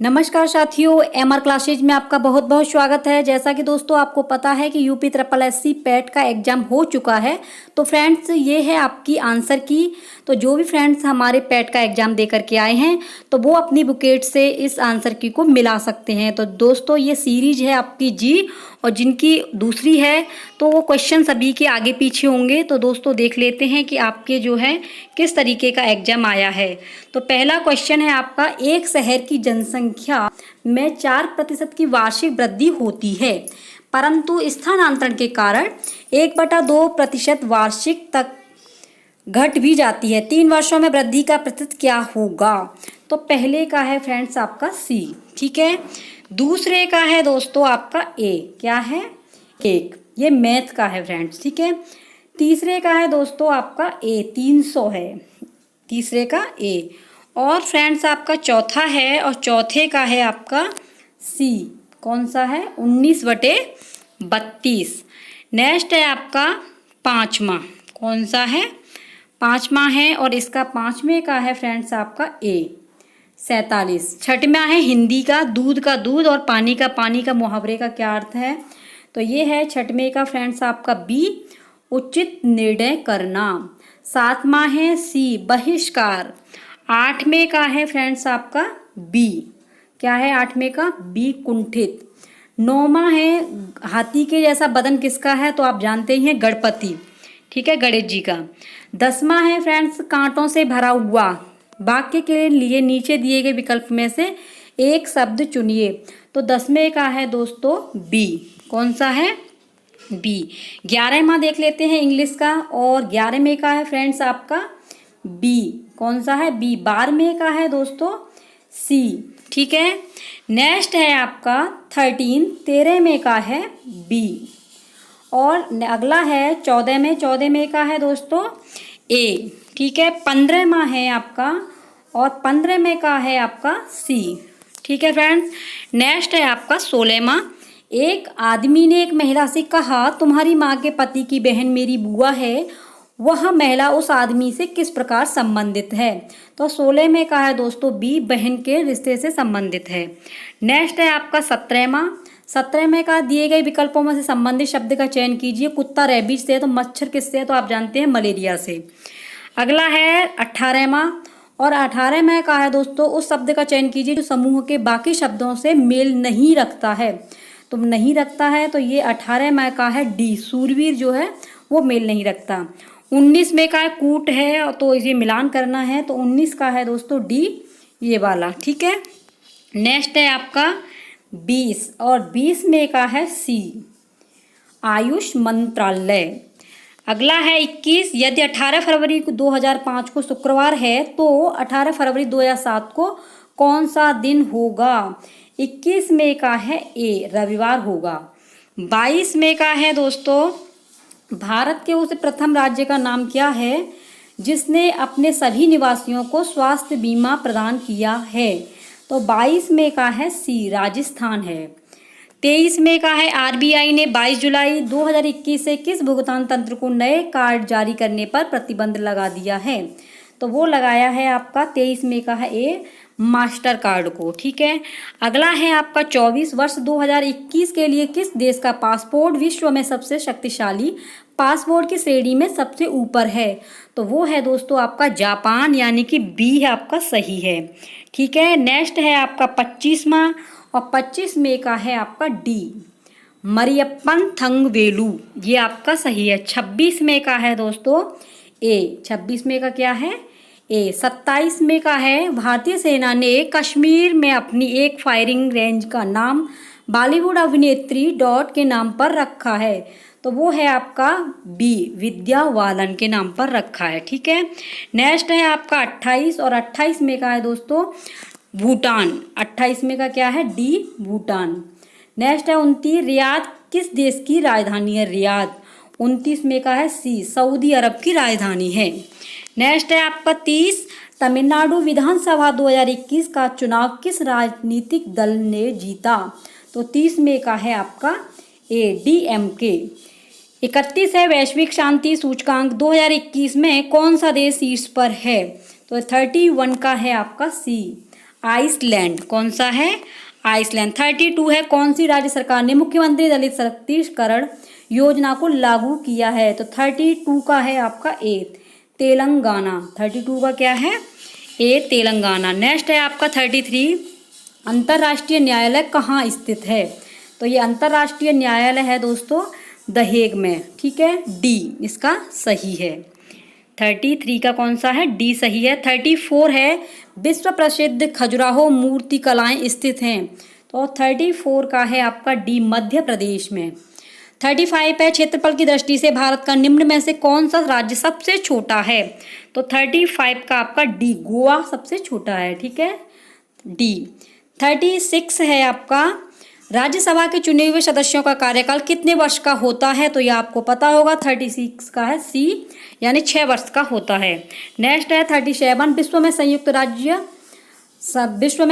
नमस्कार साथियों, MR classes में आपका बहुत बहुत स्वागत है। जैसा कि दोस्तों आपको पता है कि यूपी ट्रिपल एससी पैट का एग्जाम हो चुका है। तो फ्रेंड्स ये है आपकी आंसर की। तो जो भी फ्रेंड्स हमारे पैट का एग्जाम दे करके आए हैं तो वो अपनी बुकेट से इस आंसर की को मिला सकते हैं। तो दोस्तों ये सीरीज है आपकी जी, और जिनकी दूसरी है तो वो क्वेश्चन सभी के आगे पीछे होंगे। तो दोस्तों देख लेते हैं कि आपके जो है किस तरीके का एग्जाम आया है। तो पहला क्वेश्चन है आपका, एक शहर की जनसंख्या में 4% की वार्षिक वृद्धि होती है, परंतु स्थानांतरण के कारण 1/2% वार्षिक तक घट भी जाती है। 3 वर्षों में वृद्धि का प्रतिशत क्या होगा? तो पहले का है फ्रेंड्स आपका सी, ठीक है। दूसरे का है दोस्तों आपका ए, क्या है 1, ये मैथ का है फ्रेंड्स, ठीक है। तीसरे का है दोस्तों आपका ए 300 है, तीसरे का ए। और फ्रेंड्स आपका चौथा है, और चौथे का है आपका सी, कौन सा है 19/32। नेक्स्ट है आपका पाँचवा, कौन सा है पाँचवा है, और इसका पाँचवें का है फ्रेंड्स आपका ए 47। छठवां है हिंदी का दूध और पानी का मुहावरे का क्या अर्थ है? तो ये है छठवें का फ्रेंड्स आपका बी, उचित निर्णय करना। सातवां है सी, बहिष्कार। आठवें का है फ्रेंड्स आपका बी, क्या है आठवें का बी, कुंठित। नौवां है हाथी के जैसा बदन किसका है? तो आप जानते ही हैं गणपति, ठीक है, गणेश जी का। 10वां है फ्रेंड्स कांटों से भरा हुआ। वाक्य के लिए नीचे दिए गए विकल्प में से एक शब्द चुनिए। तो 10वें का है दोस्तों बी, कौन सा है बी। 11वां देख लेते हैं इंग्लिश का, और 11वें का है फ्रेंड्स आपका बी, कौन सा है बी। 12वें का है दोस्तों सी, ठीक है। नेक्स्ट है आपका 13वें का है बी। और अगला है 14वें का है दोस्तों ए, ठीक है। 15वां है आपका, और 15वें का है आपका सी, ठीक है फ्रेंड्स। नेक्स्ट है आपका 16वां। एक आदमी ने एक महिला से कहा, तुम्हारी माँ के पति की बहन मेरी बुआ है, वह महिला उस आदमी से किस प्रकार संबंधित है? तो 16 में का है दोस्तों बी, बहन के रिश्ते से संबंधित है। नेक्स्ट है आपका 17वां। 17 में का दिए गए विकल्पों में से संबंधित शब्द का चयन कीजिए। कुत्ता रेबीज से है, तो मच्छर किससे है? तो आप जानते हैं मलेरिया से। अगला है 18वां, और 18 में का है दोस्तों उस शब्द का चयन कीजिए जो समूह के बाकी शब्दों से मेल नहीं रखता है। तो नहीं रखता है तो ये 18 में का है डी, सूरवीर जो है वो मेल नहीं रखता। 19 में का है कूट है, तो ये मिलान करना है, तो 19 का है दोस्तों डी, ये वाला, ठीक है। नेक्स्ट है आपका 20, और 20 में का है सी, आयुष मंत्रालय। अगला है 21, यदि 18 फरवरी 2005 को शुक्रवार है तो 18 फरवरी 2007 को कौन सा दिन होगा? 21 में का है ए, रविवार होगा। 22 में का है दोस्तों भारत के उस प्रथम राज्य का नाम क्या है जिसने अपने सभी निवासियों को स्वास्थ्य बीमा प्रदान किया है? तो 22 में का है सी, राजस्थान है। 23 में का है आरबीआई ने 22 जुलाई 2021 से किस भुगतान तंत्र को नए कार्ड जारी करने पर प्रतिबंध लगा दिया है? तो वो लगाया है आपका 23 में का है ए, मास्टर कार्ड को, ठीक है। अगला है आपका 24, वर्ष 2021 के लिए किस देश का पासपोर्ट विश्व में सबसे शक्तिशाली पासपोर्ट की श्रेणी में सबसे ऊपर है? तो वो है दोस्तों आपका जापान, यानी कि बी है आपका सही है, ठीक है। नेक्स्ट है आपका 25वां, और 25 में का है आपका डी, मरियप्पन थंगवेलु, ये आपका सही है। 26 में का है दोस्तों ए, 26 में का क्या है ए। 27 में का है भारतीय सेना ने कश्मीर में अपनी एक फायरिंग रेंज का नाम बॉलीवुड अभिनेत्री डॉट के नाम पर रखा है। तो वो है आपका बी, विद्या बालन के नाम पर रखा है, ठीक है। नेक्स्ट है आपका 28, और 28 में का है दोस्तों भूटान। 28 में का क्या है डी, भूटान। नेक्स्ट है 29, रियाद किस देश की राजधानी है? रियाद। 29 में का है सी, सऊदी अरब की राजधानी है। नेक्स्ट है आपका 30, तमिलनाडु विधानसभा 2021 का चुनाव किस राजनीतिक दल ने जीता? तो 30 में का है आपका ए, डीएमके। 31 है वैश्विक शांति सूचकांक 2021 में कौन सा देश शीर्ष पर है? तो 31 का है आपका सी, आइसलैंड। कौन सा है? आइसलैंड। 32 है, कौन सी राज्य सरकार ने मुख्यमंत्री दलित सशक्तिकरण योजना को लागू किया है? तो 32 का है आपका ए, तेलंगाना। 32 का क्या है? ए, तेलंगाना। नेक्स्ट है आपका 33, अंतर्राष्ट्रीय न्यायालय कहाँ स्थित है? तो ये अंतर्राष्ट्रीय न्यायालय है दोस्तों द हेग में। ठीक है, डी इसका सही है। 33 का कौन सा है? डी सही है। 34 है, विश्व प्रसिद्ध खजुराहो मूर्ति कलाएं स्थित हैं। तो 34 का है आपका डी, मध्य प्रदेश में। 35 है, क्षेत्रफल की दृष्टि से भारत का निम्न में से कौन सा राज्य सबसे छोटा है? तो 35 का आपका डी, गोवा सबसे छोटा है। ठीक है, डी। 36 है आपका, राज्यसभा के चुने हुए सदस्यों का कार्यकाल कितने वर्ष का होता है? तो ये आपको पता होगा। 36 का है सी, यानी 6 वर्ष का होता है। नेक्स्ट है 37, विश्व में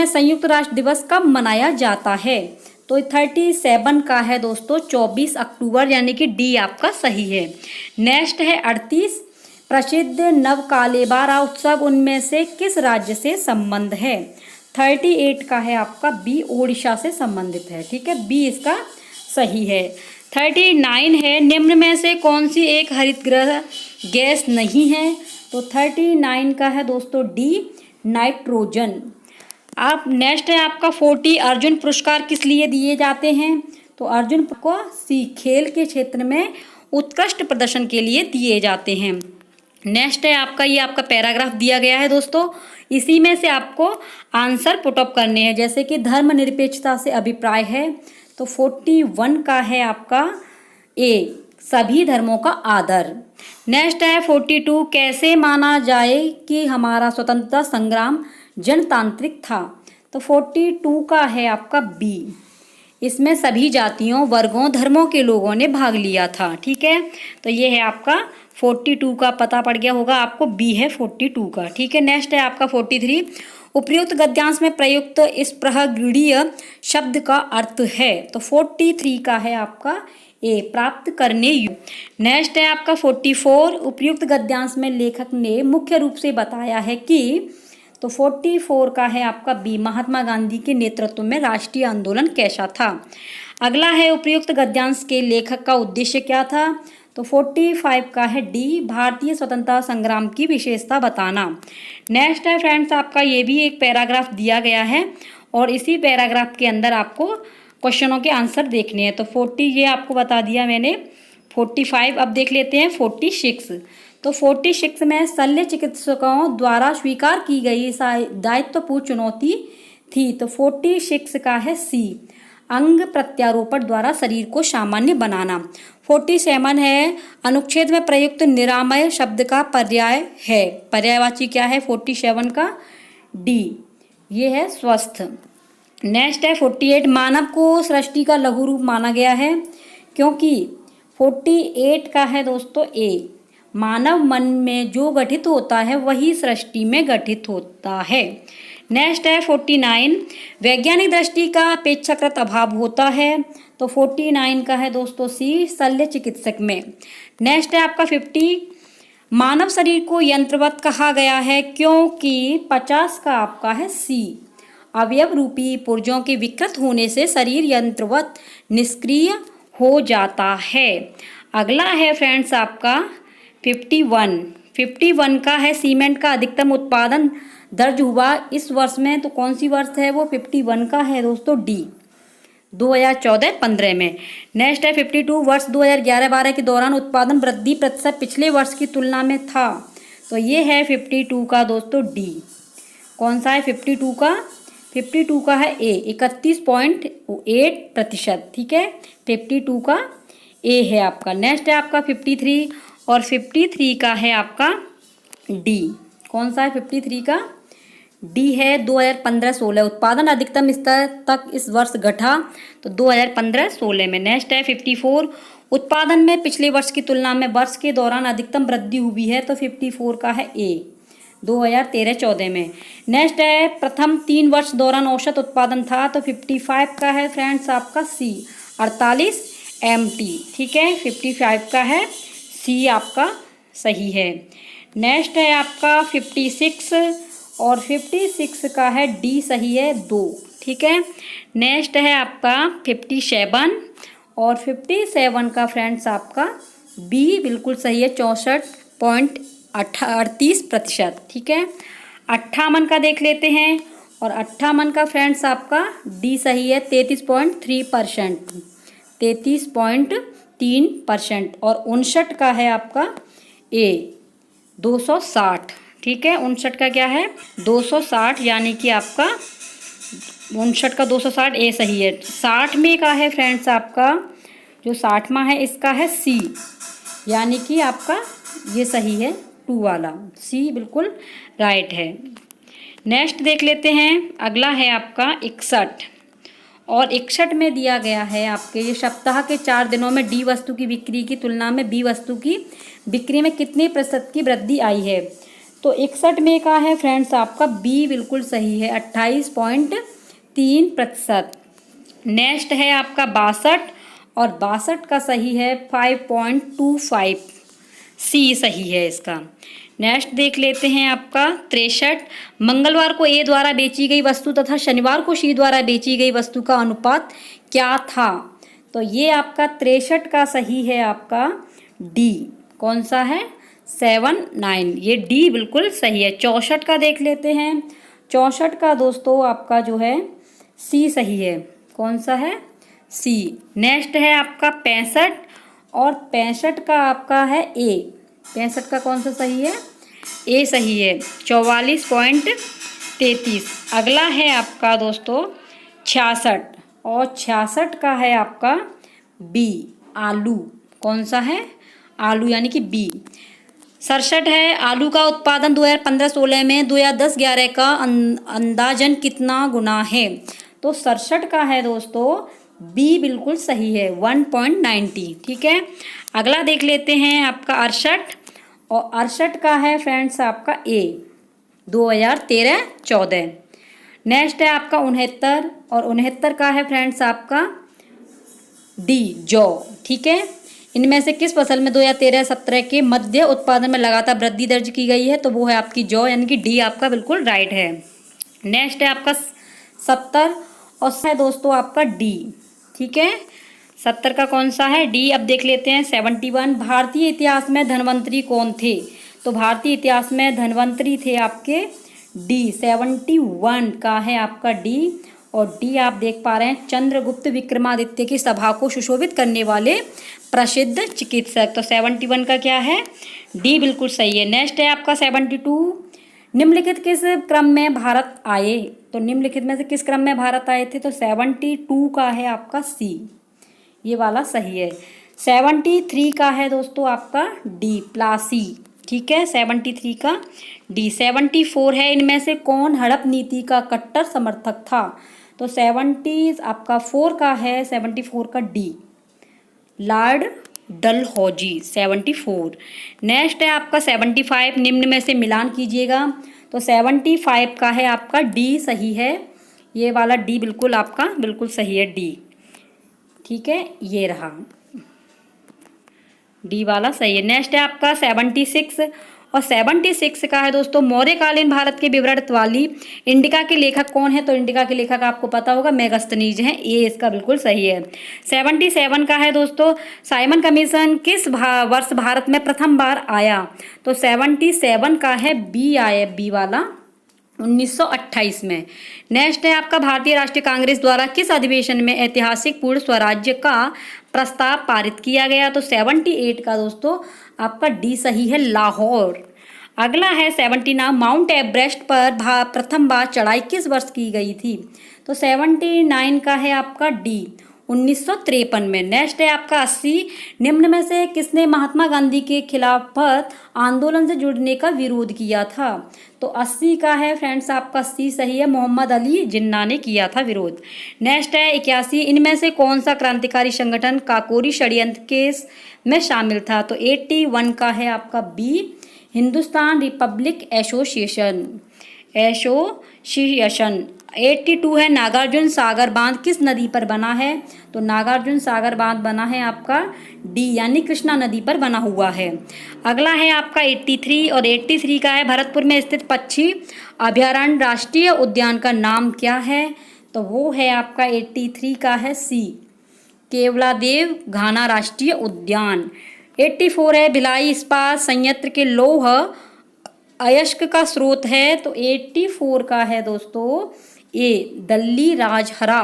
संयुक्त राष्ट्र दिवस कब मनाया जाता है? तो 37 का है दोस्तों 24 अक्टूबर, यानी कि डी आपका सही है। नेक्स्ट है 38, प्रसिद्ध नवकालेबारा उत्सव उनमें से किस राज्य से संबंध है? 38 का है आपका बी, ओडिशा से संबंधित है। ठीक है, बी इसका सही है। 39 है, निम्न में से कौन सी एक हरितगृह गैस नहीं है? तो 39 का है दोस्तों डी, नाइट्रोजन। आप नेक्स्ट है आपका 40, अर्जुन पुरस्कार किस लिए दिए जाते हैं? तो अर्जुन को सी, खेल के क्षेत्र में उत्कृष्ट प्रदर्शन के लिए दिए जाते हैं। नेक्स्ट है आपका, ये आपका पैराग्राफ दिया गया है दोस्तों, इसी में से आपको आंसर पुट अप करने हैं। जैसे कि धर्मनिरपेक्षता से अभिप्राय है, तो 41 का है आपका ए, सभी धर्मों का आदर। नेक्स्ट है 42, कैसे माना जाए कि हमारा स्वतंत्रता संग्राम जनतांत्रिक था? तो 42 का है आपका बी, इसमें सभी जातियों, वर्गों, धर्मों के लोगों ने भाग लिया था। ठीक है, तो ये है आपका 42 का, पता पड़ गया होगा आपको, बी है 42 का। ठीक है, नेक्स्ट है आपका 43, उपयुक्त गद्यांश में प्रयुक्त स्पृहगीय शब्द का अर्थ है? तो 43 का है आपका ए, प्राप्त करने योग्य। नेक्स्ट है आपका 44, उपयुक्त गद्यांश में लेखक ने मुख्य रूप से बताया है कि? तो 44 का है आपका बी, महात्मा गांधी के नेतृत्व में राष्ट्रीय आंदोलन कैसा था? अगला है उपयुक्त गद्यांश के लेखक का उद्देश्य क्या था? तो 45 का है डी, भारतीय स्वतंत्रता संग्राम की विशेषता बताना। नेक्स्ट है फ्रेंड्स आपका, ये भी एक पैराग्राफ दिया गया है और इसी पैराग्राफ के अंदर आपको क्वेश्चनों के आंसर देखने हैं। तो 40 ये आपको बता दिया मैंने। 45 अब देख लेते हैं 46। तो 46 में शल्य चिकित्सकों द्वारा स्वीकार की गई दायित्वपूर्ण चुनौती थी? तो 46 का है सी, अंग प्रत्यारोपण द्वारा शरीर को सामान्य बनाना। 47 है, अनुच्छेद में प्रयुक्त निरामय शब्द का पर्याय है? पर्यायवाची क्या है 47 का? डी, ये है स्वस्थ। नेक्स्ट है 48, मानव को सृष्टि का लघु रूप माना गया है क्योंकि? 48 का है दोस्तों ए, मानव मन में जो गठित होता है वही सृष्टि में गठित होता है। नेक्स्ट है 49, वैज्ञानिक दृष्टि का अपेक्षाकृत अभाव होता है? तो 49 का है दोस्तों सी, शल्य चिकित्सक में। नेक्स्ट है आपका 50, मानव शरीर को यंत्रवत कहा गया है क्योंकि? 50 का आपका है सी, अवयव रूपी पुर्जों के विकृत होने से शरीर यंत्रवत निष्क्रिय हो जाता है। अगला है फ्रेंड्स आपका 51 का है, सीमेंट का अधिकतम उत्पादन दर्ज हुआ इस वर्ष में? तो कौन सी वर्ष है वो? 51 का है दोस्तों डी, 2014-15 में। नेक्स्ट है 52, वर्ष 2011-12 के दौरान उत्पादन वृद्धि प्रतिशत पिछले वर्ष की तुलना में था? तो ये है 52 का दोस्तों डी। कौन सा है 52 का? 52 का है ए, 31.8%। ठीक है, 52 का ए है आपका। नेक्स्ट है आपका 53 और 53 का है आपका डी। कौन सा है 53 का? डी है 2015-16, उत्पादन अधिकतम स्तर तक इस वर्ष घटा? तो 2015-16 में। नेक्स्ट है 54, उत्पादन में पिछले वर्ष की तुलना में वर्ष के दौरान अधिकतम वृद्धि हुई है? तो 54 का है ए, 2013-14 में। नेक्स्ट है प्रथम 3 वर्ष दौरान औसत उत्पादन था? तो 55 का है फ्रेंड्स आपका सी, 48 MT। ठीक है, 55 का है सी आपका सही है। नेक्स्ट है आपका 56 और 56 का है डी सही है 2। ठीक है, नेक्स्ट है आपका 57 और 57 का फ्रेंड्स आपका बी बिल्कुल सही है 64.38%। ठीक है, 58 का देख लेते हैं और 58 का फ्रेंड्स आपका डी सही है 33.3%, 33.3%। और 59 का है आपका ए 260। ठीक है, 59 का क्या है 260, यानी कि आपका 59 का 260 ए सही है। 60 में का है फ्रेंड्स आपका जो 60वां है इसका है सी, यानी कि आपका ये सही है 2 वाला, सी बिल्कुल राइट है। नेक्स्ट देख लेते हैं, अगला है आपका 61 और 61 में दिया गया है आपके ये सप्ताह के 4 दिनों में डी वस्तु की बिक्री की तुलना में बी वस्तु की बिक्री में कितने प्रतिशत की वृद्धि आई है। तो 61 में का है फ्रेंड्स आपका बी बिल्कुल सही है 28.3%। नेक्स्ट है आपका 62 और 62 का सही है 5.25, सी सही है इसका। नेक्स्ट देख लेते हैं आपका 63, मंगलवार को ए द्वारा बेची गई वस्तु तथा शनिवार को सी द्वारा बेची गई वस्तु का अनुपात क्या था। तो ये आपका 63 का सही है आपका डी, कौन सा है 7:9, ये डी बिल्कुल सही है। 64 का देख लेते हैं, 64 का दोस्तों आपका जो है सी सही है, कौन सा है सी। नेक्स्ट है आपका 65 और 65 का आपका है ए, 65 का कौन सा सही है ए सही है 44.33। अगला है आपका दोस्तों 66 और 66 का है आपका बी आलू, कौन सा है आलू यानी कि बी। 67 है आलू का उत्पादन 2015-16 में 2010-11 का अंदाजन कितना गुना है। तो 67 का है दोस्तों बी बिल्कुल सही है 1.90। ठीक है, अगला देख लेते हैं आपका 68 और 68 का है फ्रेंड्स आपका ए 2013-14। नेक्स्ट है आपका 69 और 69 का है फ्रेंड्स आपका डी जौ। ठीक है, इनमें से किस फसल में 2013-17 के मध्य उत्पादन में लगातार वृद्धि दर्ज की गई है। तो वो है आपकी जौ, यानी कि डी आपका बिल्कुल राइट है। नेक्स्ट है आपका 70 और है दोस्तों आपका डी। ठीक है, 70 का कौन सा है डी। अब देख लेते हैं 71, भारतीय इतिहास में धन्वंतरी कौन थे। तो भारतीय इतिहास में धन्वंतरी थे आपके डी, 71 का है आपका डी। और डी आप देख पा रहे हैं चंद्रगुप्त विक्रमादित्य की सभा को सुशोभित करने वाले प्रसिद्ध चिकित्सक। तो 71 का क्या है डी बिल्कुल सही है। नेक्स्ट है आपका 72, निम्नलिखित किस क्रम में भारत आए। तो निम्नलिखित में से किस क्रम में भारत आए थे। तो 72 का है आपका सी, ये वाला सही है। 73 का है दोस्तों आपका डी प्लासी। ठीक है, 73 का डी। 74 है इनमें से कौन हड़प नीति का कट्टर समर्थक था। तो 70 आपका 4 का है 74 का डी लॉर्ड डलहौजी 74। नेक्स्ट है आपका 75, निम्न में से मिलान कीजिएगा। तो 75 का है आपका डी सही है, ये वाला डी बिल्कुल आपका बिल्कुल सही है डी। ठीक है, ये रहा डी वाला सही है। नेक्स्ट है आपका 76 और 76 का है दोस्तों मौर्यकालीन भारत के विवरण वाली इंडिका के लेखक कौन है। तो इंडिका के लेखक आपको पता होगा मेगास्थनीज हैं, ये इसका बिल्कुल सही है। 77 का है दोस्तों साइमन कमीशन किस वर्ष भारत में प्रथम बार आया। तो 77 का है बी आया, बी वाला 1928 में। नेक्स्ट है आपका भारतीय राष्ट्रीय कांग्रेस द्वारा किस अधिवेशन में ऐतिहासिक पूर्ण स्वराज्य का प्रस्ताव पारित किया गया। तो 78 का दोस्तों आपका डी सही है लाहौर। अगला है 79, माउंट एवरेस्ट पर प्रथम बार चढ़ाई किस वर्ष की गई थी। तो 79 का है आपका डी 1953 में। नेक्स्ट है आपका 80, निम्न में से किसने महात्मा गांधी के खिलाफत आंदोलन से जुड़ने का विरोध किया था। तो 80 का है फ्रेंड्स आपका सी सही है, मोहम्मद अली जिन्ना ने किया था विरोध। नेक्स्ट है 81, इनमें से कौन सा क्रांतिकारी संगठन काकोरी षड्यंत्र केस में शामिल था। तो 81 का है आपका बी हिंदुस्तान रिपब्लिक एसोसिएशन। 82 है नागार्जुन सागर बांध किस नदी पर बना है? तो नागार्जुन सागर बांध बना है आपका डी यानी कृष्णा नदी पर बना हुआ है। अगला है आपका 83 और 83 का है भरतपुर में स्थित पक्षी अभयारण्य राष्ट्रीय उद्यान का नाम क्या है? तो वो है आपका 83 का है सी केवलादेव घाना राष्ट्रीय उद्यान। 84 है भिलाई इस्पात संयंत्र के लौह अयस्क का स्रोत है। तो 84 का है दोस्तों ए दल्ली राजहरा।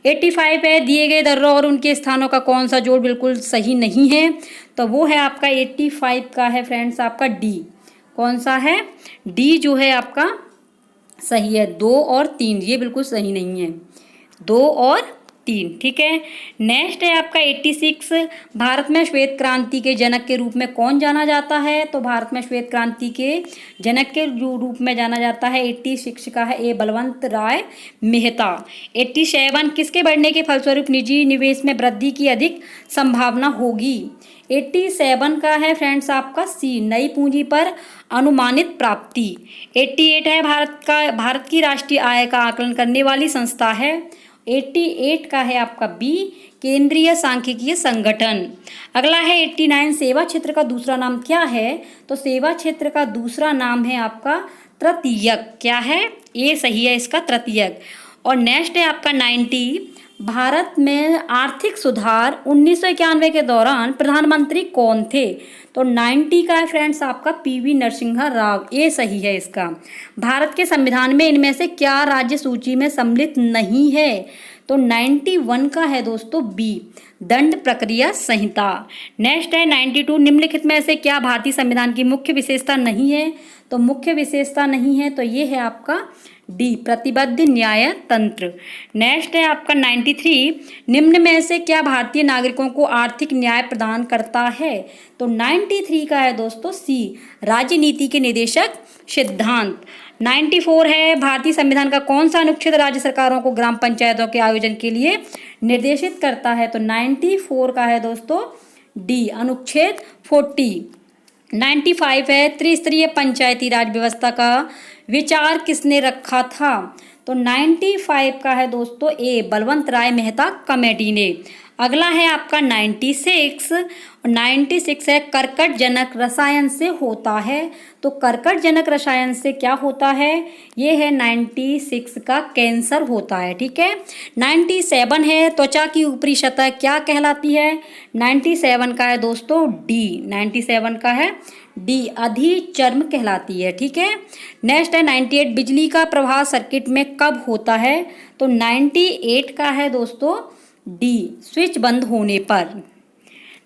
85 है दिए गए दर्रों और उनके स्थानों का कौन सा जोड़ बिल्कुल सही नहीं है? तो वो है आपका 85 का है फ्रेंड्स आपका डी। कौन सा है? डी जो है आपका सही है। 2 और 3 ये बिल्कुल सही नहीं है। 2 और 3 ठीक है। नेक्स्ट है आपका 86 भारत में श्वेत क्रांति के जनक के रूप में कौन जाना जाता है? तो भारत में श्वेत क्रांति के जनक के रूप में जाना जाता है 86 का है ए बलवंत राय मेहता। 87 किसके बढ़ने के फलस्वरूप निजी निवेश में वृद्धि की अधिक संभावना होगी? 87 का है फ्रेंड्स आपका सी नई पूंजी पर अनुमानित प्राप्ति। 88 है भारत की राष्ट्रीय आय का आकलन करने वाली संस्था है। 88 का है आपका बी केंद्रीय सांख्यिकीय संगठन। अगला है 89 सेवा क्षेत्र का दूसरा नाम क्या है? तो सेवा क्षेत्र का दूसरा नाम है आपका तृतीयक। क्या है? ये सही है इसका तृतीयक। और नेक्स्ट है आपका 90 भारत में आर्थिक सुधार 1991 के दौरान प्रधानमंत्री कौन थे? तो 90 का है फ्रेंड्स आपका पीवी नरसिम्हा राव। ये सही है इसका। भारत के संविधान में इनमें से क्या राज्य सूची में सम्मिलित नहीं है? तो 91 का है दोस्तों बी दंड प्रक्रिया संहिता। नेक्स्ट है 92 निम्नलिखित में से क्या भारतीय संविधान की मुख्य विशेषता नहीं है? तो मुख्य विशेषता नहीं है तो ये है आपका डी प्रतिबद्ध न्याय तंत्र। नेक्स्ट है आपका 93 निम्न में से क्या भारतीय नागरिकों को आर्थिक न्याय प्रदान करता है? तो 93 का है दोस्तों सी राजनीति के निदेशक सिद्धांत। 94 है भारतीय संविधान का कौन सा अनुच्छेद राज्य सरकारों को ग्राम पंचायतों के आयोजन के लिए निर्देशित करता है? तो 94 का है दोस्तों डी अनुच्छेद 40। 95 है त्रिस्तरीय पंचायती राज व्यवस्था का विचार किसने रखा था? तो 95 का है दोस्तों ए बलवंत राय मेहता कमेटी ने। अगला है आपका 96 और 96 है कर्कट जनक रसायन से होता है। तो कर्कट जनक रसायन से क्या होता है? ये है 96 का कैंसर होता है। ठीक है। 97 है त्वचा की ऊपरी सतह क्या कहलाती है? 97 का है दोस्तों डी 97 का है डी अधिचर्म कहलाती है। ठीक है। नेक्स्ट है 98 बिजली का प्रवाह सर्किट में कब होता है? तो 98 का है दोस्तों डी स्विच बंद होने पर।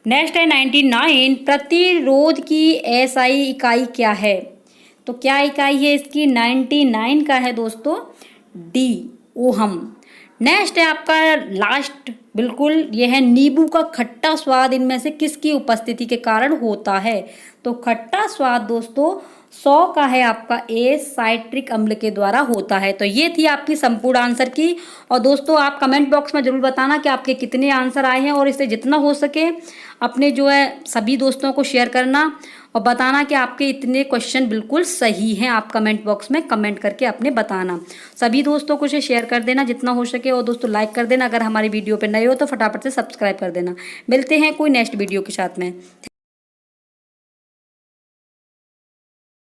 नेक्स्ट है 99 प्रतिरोध की एसआई इकाई क्या है? तो क्या इकाई है इसकी? 99 का है दोस्तों डी ओहम। नेक्स्ट है आपका लास्ट बिल्कुल यह है नींबू का खट्टा स्वाद इनमें से किसकी उपस्थिति के कारण होता है? तो खट्टा स्वाद दोस्तों 100 का है आपका ए साइट्रिक अम्ल के द्वारा होता है। तो ये थी आपकी संपूर्ण आंसर की। और दोस्तों आप कमेंट बॉक्स में ज़रूर बताना कि आपके कितने आंसर आए हैं और इससे जितना हो सके अपने जो है सभी दोस्तों को शेयर करना और बताना कि आपके इतने क्वेश्चन बिल्कुल सही हैं। आप कमेंट बॉक्स में कमेंट करके अपने बताना। सभी दोस्तों को शेयर कर देना जितना हो सके और दोस्तों लाइक कर देना। अगर हमारी वीडियो पे नए हो तो फटाफट से सब्सक्राइब कर देना। मिलते हैं कोई नेक्स्ट वीडियो के साथ में।